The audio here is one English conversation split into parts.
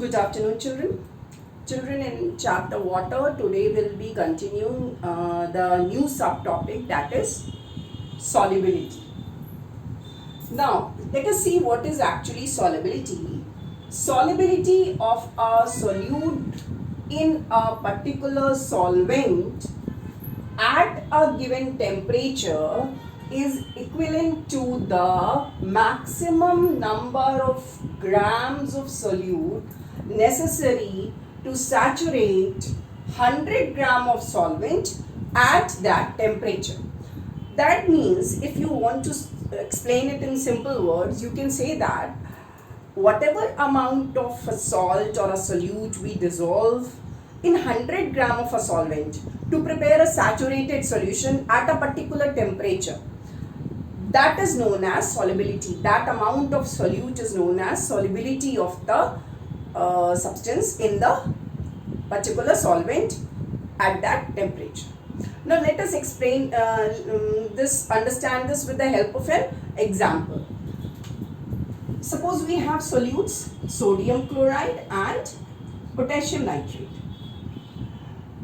Good afternoon, children. Children, in chapter water, today we'll be continuing the new subtopic, that is solubility. Now, let us see what is actually solubility. Solubility of a solute in a particular solvent at a given temperature is equivalent to the maximum number of grams of solute necessary to saturate 100 gram of solvent at that temperature. That means if you want to explain it in simple words, you can say that whatever amount of a salt or a solute we dissolve in 100 gram of a solvent to prepare a saturated solution at a particular temperature, that is known as solubility. That amount of solute is known as solubility of the substance in the particular solvent at that temperature. Now let us explain understand this with the help of an example. Suppose we have solutes sodium chloride and potassium nitrate.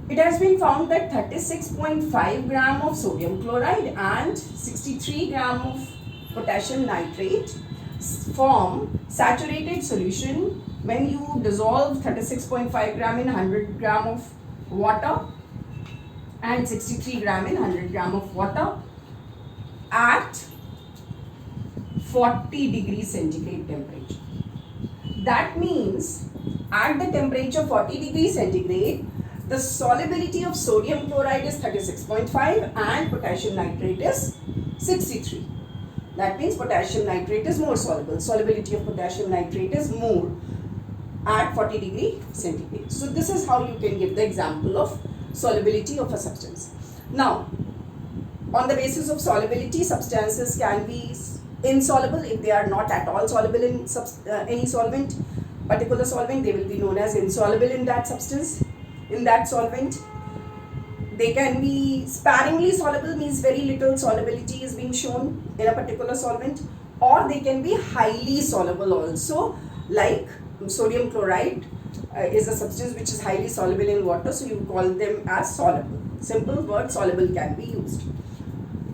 It has been found that 36.5 gram of sodium chloride and 63 gram of potassium nitrate form saturated solution when you dissolve 36.5 gram in 100 gram of water and 63 gram in 100 gram of water at 40 degrees centigrade temperature. That means at the temperature 40 degrees centigrade, the solubility of sodium chloride is 36.5 and potassium nitrate is 63. That means potassium nitrate is more soluble. Solubility of potassium nitrate is more at 40 degree centigrade. So this is how you can give the example of solubility of a substance. Now, on the basis of solubility, substances can be insoluble if they are not at all soluble in any solvent, particular solvent. They will be known as insoluble in that substance, in that solvent. They can be sparingly soluble, means very little solubility is being shown in a particular solvent, or they can be highly soluble also, like sodium chloride is a substance which is highly soluble in water, so you call them as soluble. Simple word soluble can be used.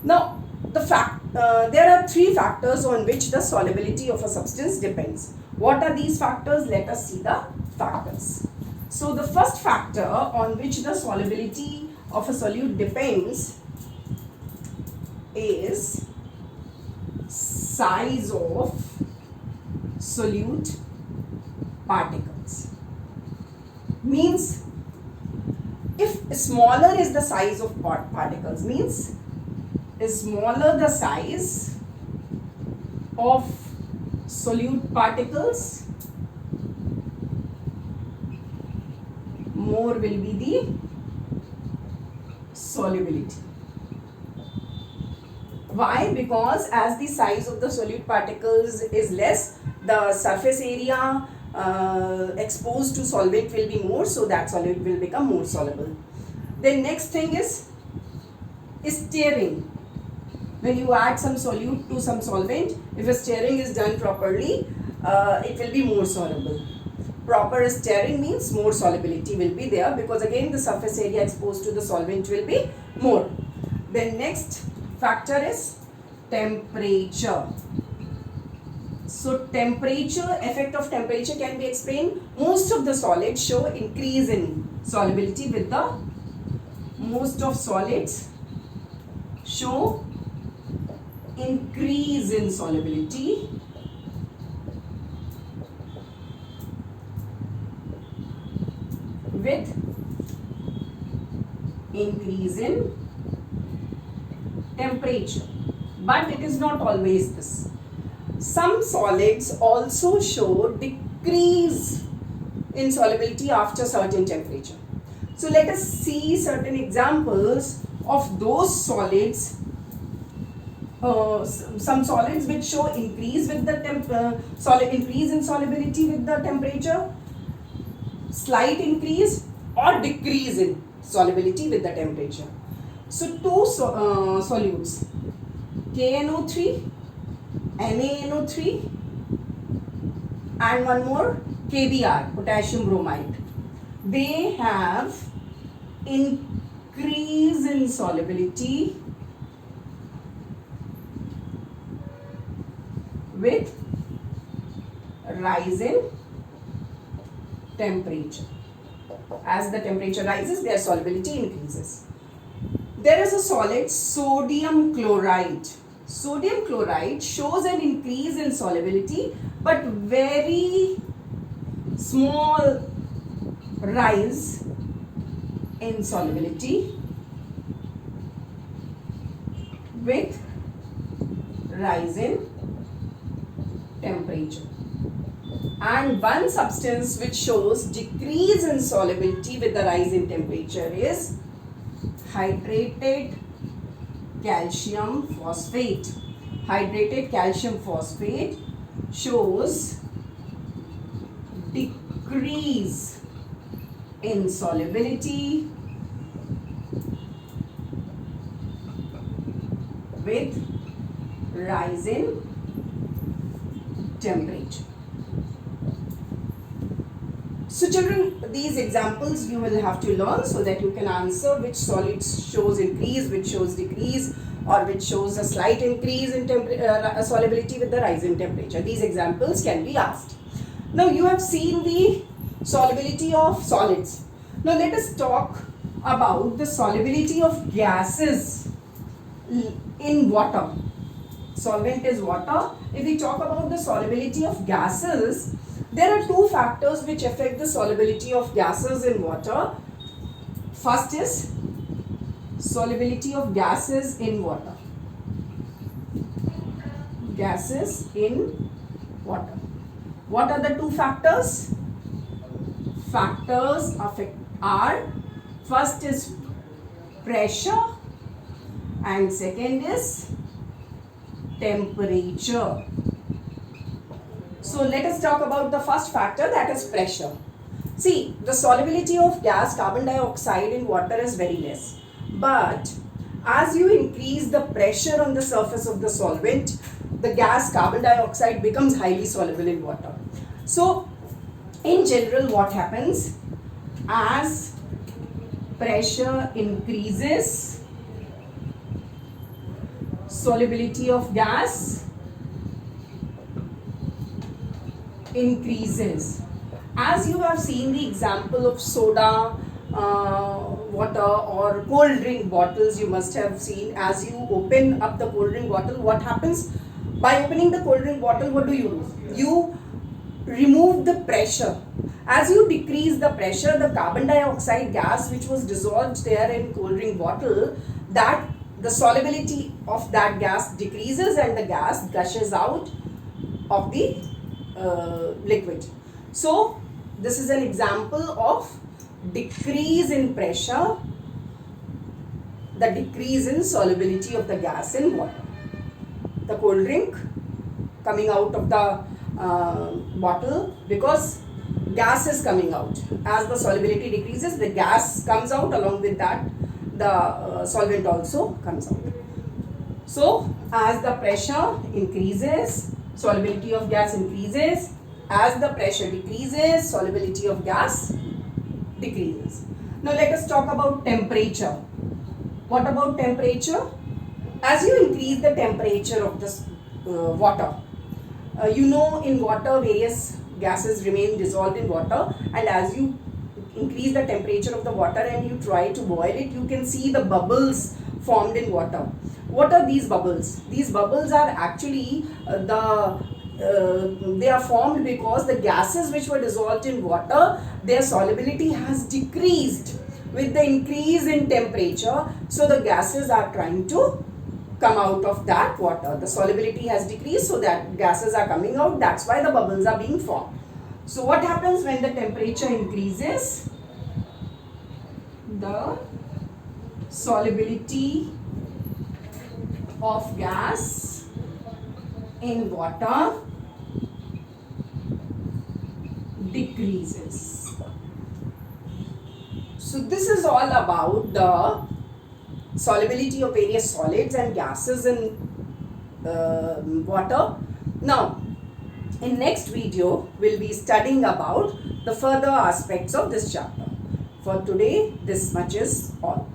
Now, there are three factors on which the solubility of a substance depends. What are these factors? Let us see the factors. So the first factor on which the solubility of a solute depends is size of solute particles. Means if smaller is the size of particles, means smaller the size of solute particles, more will be the solubility. Why? Because as the size of the solute particles is less, the surface area exposed to solvent will be more, so that solute will become more soluble. Then next thing is stirring. When you add some solute to some solvent, if a stirring is done properly, it will be more soluble. Proper stirring means more solubility will be there, because again the surface area exposed to the solvent will be more. Then next factor is temperature. So temperature, effect of temperature can be explained. Most of the solids show increase in solubility with the, most of solids show increase in solubility with increase in temperature. But it is not always this. Some solids also show decrease in solubility after certain temperature. So let us see certain examples of those solids. Some solids which show increase with the increase in solubility with the temperature, slight increase or decrease in solubility with the temperature. So two solutes, KNO3, NaNO3 and one more KBr, potassium bromide, they have increase in solubility with rise in temperature. As the temperature rises, their solubility increases. There is a solid, sodium chloride. Sodium chloride shows an increase in solubility but very small rise in solubility with rise in temperature. And one substance which shows decrease in solubility with the rise in temperature is hydrated calcium phosphate. Hydrated calcium phosphate shows decrease in solubility with rise in temperature. So children, these examples you will have to learn so that you can answer which solid shows increase, which shows decrease, or which shows a slight increase in solubility with the rise in temperature. These examples can be asked. Now you have seen the solubility of solids. Now let us talk about the solubility of gases in water. Solvent is water. If we talk about the solubility of gases, there are two factors which affect the solubility of gases in water. First is solubility of gases in water. Gases in water. What are the two factors? Factors are first is pressure and second is temperature. So let us talk about the first factor, that is pressure. See, the solubility of gas carbon dioxide in water is very less. But as you increase the pressure on the surface of the solvent, the gas carbon dioxide becomes highly soluble in water. So in general, what happens? As pressure increases, solubility of gas increases. As you have seen the example of soda, water or cold drink bottles, you must have seen, as you open up the cold drink bottle, what happens? By opening the cold drink bottle, what do? You remove the pressure. As you decrease the pressure, the carbon dioxide gas which was dissolved there in cold drink bottle, that the solubility of that gas decreases and the gas gushes out of the liquid. So this is an example of decrease in pressure, the decrease in solubility of the gas in water. The cold drink coming out of the bottle, because gas is coming out. As the solubility decreases, the gas comes out, along with that the solvent also comes out. So as the pressure increases, solubility of gas increases. As the pressure decreases, solubility of gas decreases. Now let us talk about temperature. What about temperature? As you increase the temperature of this water, you know, in water various gases remain dissolved in water, and as you increase the temperature of the water and you try to boil it, you can see the bubbles formed in water. What are these bubbles? These bubbles are actually they are formed because the gases which were dissolved in water, their solubility has decreased with the increase in temperature. So the gases are trying to come out of that water. The solubility has decreased, so that gases are coming out. That's why the bubbles are being formed. So what happens when the temperature increases? The solubility of gas in water decreases. So this is all about the solubility of various solids and gases in water. Now In next video, we'll be studying about the further aspects of this chapter. For today, this much is all.